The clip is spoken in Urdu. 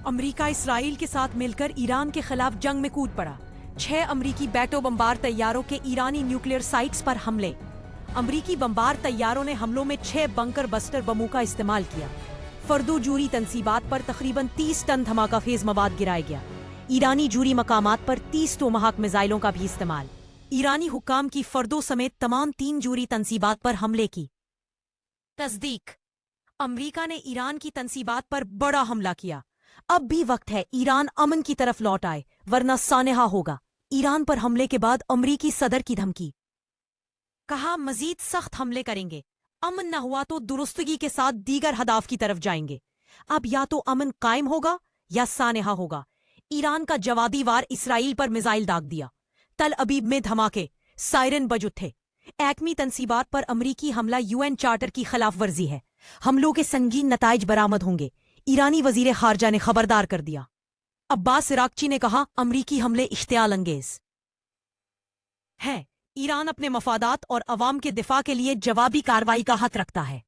امریکہ اسرائیل کے ساتھ مل کر ایران کے خلاف جنگ میں کود پڑا۔ 6 امریکی بیٹو بمبار طیاروں کے ایرانی نیوکلیئر سائٹس پر حملے۔ امریکی بمبار طیاروں نے حملوں میں 6 بنکر بسٹر بموں کا استعمال کیا۔ فردو جوری تنصیبات پر تقریباً 30 ٹن دھماکہ خیز مواد گرایا گیا۔ ایرانی جوری مقامات پر 30 ٹومہاک میزائلوں کا بھی استعمال۔ ایرانی حکام کی فردو سمیت تمام 3 جوری تنصیبات پر حملے کی تصدیق۔ امریکہ نے ایران کی تنصیبات پر بڑا حملہ کیا۔ اب بھی وقت ہے ایران امن کی طرف لوٹ آئے ورنہ سانحہ ہوگا۔ ایران پر حملے کے بعد امریکی صدر کی دھمکی۔ کہا مزید سخت حملے کریں گے، امن نہ ہوا تو درستگی کے ساتھ دیگر ہدف کی طرف جائیں گے۔ اب یا تو امن قائم ہوگا یا سانحہ ہوگا۔ ایران کا جوابی وار اسرائیل پر میزائل داغ دیا۔ تل ابیب میں دھماکے، سائرن بج اٹھے۔ ایٹمی تنصیبات پر امریکی حملہ UN چارٹر کی خلاف ورزی ہے۔ حملوں کے سنگین نتائج برآمد ہوں گے، ایرانی وزیر خارجہ نے خبردار کر دیا۔ عباس عراقچی نے کہا امریکی حملے اشتعال انگیز ہیں، ایران اپنے مفادات اور عوام کے دفاع کے لیے جوابی کارروائی کا حق رکھتا ہے۔